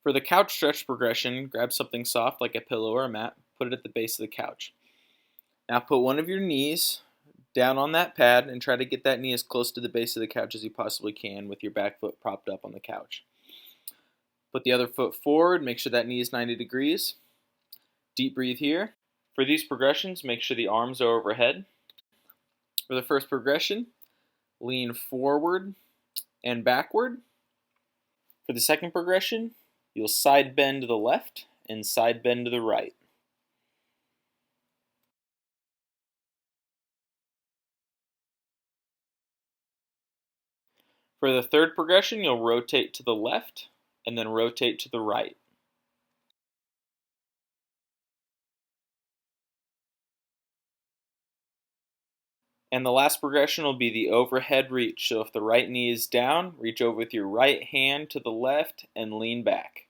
For the couch stretch progression, grab something soft like a pillow or a mat, put it at the base of the couch. Now put one of your knees down on that pad and try to get that knee as close to the base of the couch as you possibly can with your back foot propped up on the couch. Put the other foot forward, make sure that knee is 90 degrees. Deep breathe here. For these progressions, make sure the arms are overhead. For the first progression, lean forward and backward. For the second progression, you'll side bend to the left and side bend to the right. For the third progression, you'll rotate to the left and then rotate to the right. And the last progression will be the overhead reach. So if the right knee is down, reach over with your right hand to the left and lean back.